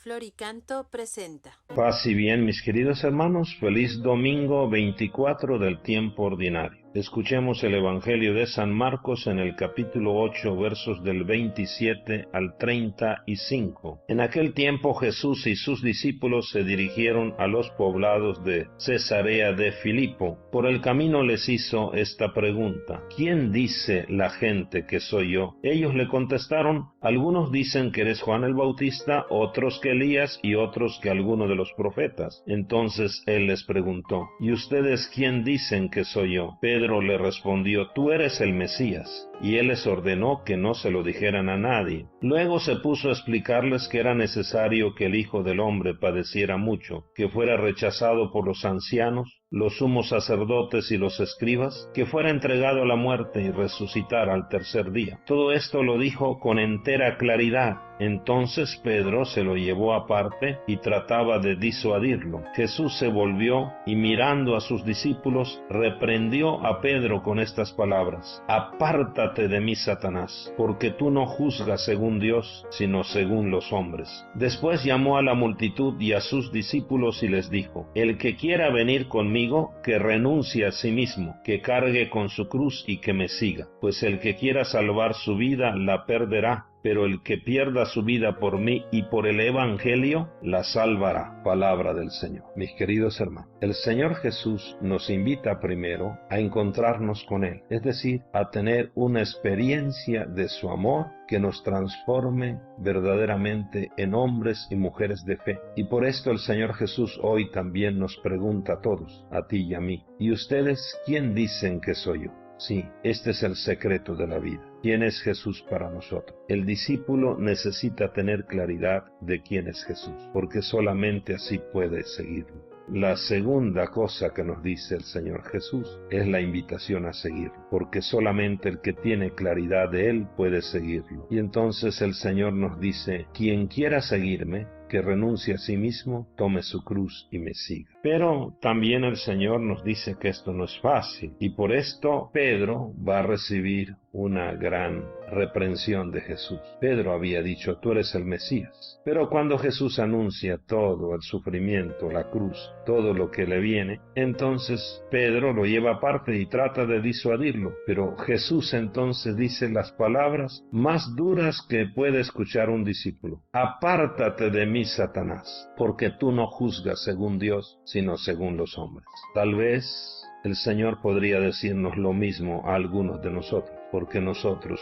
Floricanto presenta. Paz y bien, mis queridos hermanos, feliz domingo 24 del tiempo ordinario. Escuchemos el Evangelio de San Marcos en el capítulo 8, versos del 27 al 35. En aquel tiempo Jesús y sus discípulos se dirigieron a los poblados de Cesarea de Filipo. Por el camino les hizo esta pregunta: ¿Quién dice la gente que soy yo? Ellos le contestaron: algunos dicen que eres Juan el Bautista, otros que Elías y otros que alguno de los profetas. Entonces él les preguntó: ¿y ustedes quién dicen que soy yo? Pedro le respondió: tú eres el Mesías. Y él les ordenó que no se lo dijeran a nadie. Luego se puso a explicarles que era necesario que el Hijo del Hombre padeciera mucho, que fuera rechazado por los ancianos, los sumos sacerdotes y los escribas, que fuera entregado a la muerte y resucitara al tercer día. Todo esto lo dijo con entera claridad. Entonces Pedro se lo llevó aparte y trataba de disuadirlo. Jesús se volvió y, mirando a sus discípulos, reprendió a Pedro con estas palabras: apártate de mí, Satanás, porque tú no juzgas según Dios, sino según los hombres. Después llamó a la multitud y a sus discípulos y les dijo: el que quiera venir conmigo, que renuncie a sí mismo, que cargue con su cruz y que me siga. Pues el que quiera salvar su vida, la perderá, pero el que pierda su vida por mí y por el Evangelio, la salvará. Palabra del Señor. Mis queridos hermanos, el Señor Jesús nos invita primero a encontrarnos con Él, es decir, a tener una experiencia de su amor que nos transforme verdaderamente en hombres y mujeres de fe. Y por esto el Señor Jesús hoy también nos pregunta a todos, a ti y a mí: ¿y ustedes quién dicen que soy yo? Sí, este es el secreto de la vida. ¿Quién es Jesús para nosotros? El discípulo necesita tener claridad de quién es Jesús, porque solamente así puede seguirlo. La segunda cosa que nos dice el Señor Jesús es la invitación a seguirlo, porque solamente el que tiene claridad de Él puede seguirlo. Y entonces el Señor nos dice: quien quiera seguirme, que renuncie a sí mismo, tome su cruz y me siga. Pero también el Señor nos dice que esto no es fácil, y por esto Pedro va a recibir una gran reprensión de Jesús. Pedro había dicho: tú eres el Mesías. Pero cuando Jesús anuncia todo el sufrimiento, la cruz, todo lo que le viene, entonces Pedro lo lleva aparte y trata de disuadirlo. Pero Jesús entonces dice las palabras más duras que puede escuchar un discípulo: apártate de mí, Satanás, porque tú no juzgas según Dios, sino según los hombres. Tal vez el Señor podría decirnos lo mismo a algunos de nosotros, porque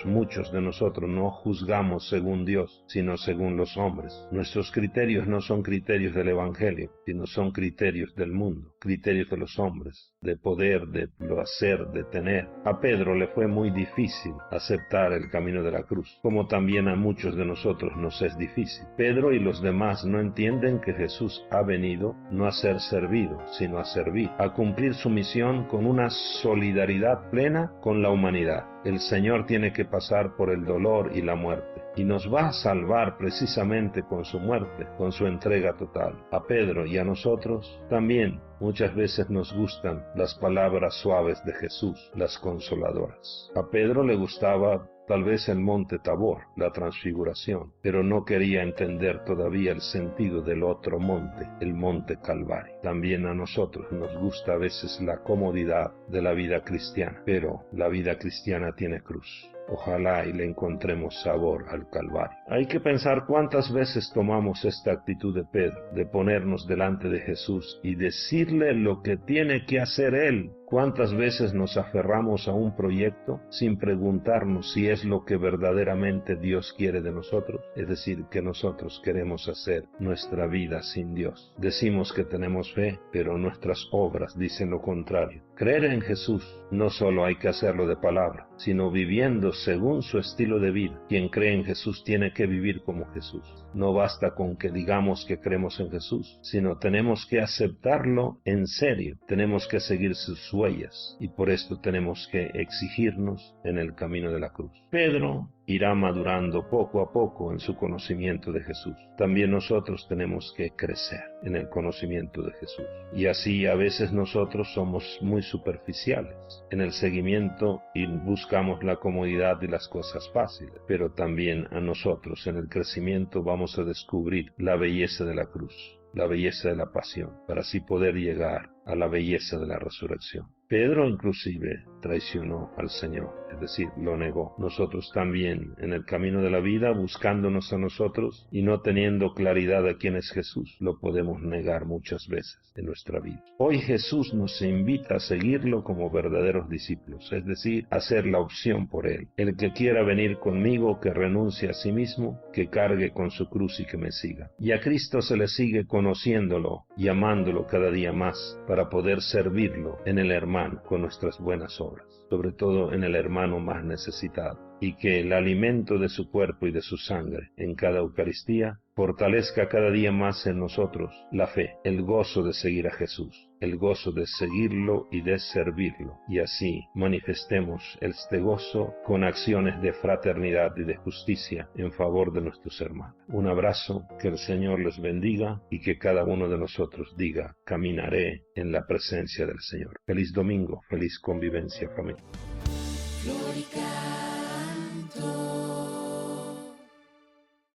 muchos de nosotros, no juzgamos según Dios, sino según los hombres. Nuestros criterios no son criterios del Evangelio, sino son criterios del mundo, criterios de los hombres, de poder, de placer, de tener. A Pedro le fue muy difícil aceptar el camino de la cruz, como también a muchos de nosotros nos es difícil. Pedro y los demás no entienden que Jesús ha venido no a ser servido, sino a servir, a cumplir su misión con una solidaridad plena con la humanidad. El Señor tiene que pasar por el dolor y la muerte, y nos va a salvar precisamente con su muerte, con su entrega total. A Pedro y a nosotros también muchas veces nos gustan las palabras suaves de Jesús, las consoladoras. A Pedro le gustaba tal vez el monte Tabor, la transfiguración, pero no quería entender todavía el sentido del otro monte, el monte Calvario. También a nosotros nos gusta a veces la comodidad de la vida cristiana, pero la vida cristiana tiene cruz. Ojalá y le encontremos sabor al Calvario. Hay que pensar cuántas veces tomamos esta actitud de Pedro, de ponernos delante de Jesús y decirle lo que tiene que hacer Él. ¿Cuántas veces nos aferramos a un proyecto sin preguntarnos si es lo que verdaderamente Dios quiere de nosotros? Es decir, que nosotros queremos hacer nuestra vida sin Dios. Decimos que tenemos fe, pero nuestras obras dicen lo contrario. Creer en Jesús no solo hay que hacerlo de palabra, sino viviendo según su estilo de vida. Quien cree en Jesús tiene que vivir como Jesús. No basta con que digamos que creemos en Jesús, sino tenemos que aceptarlo en serio. Tenemos que seguir sus huellas, y por esto tenemos que exigirnos en el camino de la cruz. Pedro irá madurando poco a poco en su conocimiento de Jesús. También nosotros tenemos que crecer en el conocimiento de Jesús. Y así a veces nosotros somos muy superficiales en el seguimiento y buscamos la comodidad y las cosas fáciles. Pero también a nosotros en el crecimiento vamos a descubrir la belleza de la cruz, la belleza de la pasión, para así poder llegar a la belleza de la resurrección. Pedro inclusive traicionó al Señor, es decir, lo negó. Nosotros también, en el camino de la vida, buscándonos a nosotros y no teniendo claridad de quién es Jesús, lo podemos negar muchas veces en nuestra vida. Hoy Jesús nos invita a seguirlo como verdaderos discípulos, es decir, a hacer la opción por Él. El que quiera venir conmigo, que renuncie a sí mismo, que cargue con su cruz y que me siga. Y a Cristo se le sigue conociéndolo y amándolo cada día más para poder servirlo en el hermano con nuestras buenas obras, sobre todo en el hermano más necesitado, y que el alimento de su cuerpo y de su sangre en cada Eucaristía fortalezca cada día más en nosotros la fe, el gozo de seguir a Jesús, el gozo de seguirlo y de servirlo, y así manifestemos este gozo con acciones de fraternidad y de justicia en favor de nuestros hermanos. Un abrazo, que el Señor les bendiga y que cada uno de nosotros diga: caminaré en la presencia del Señor. Feliz domingo, feliz convivencia familiar.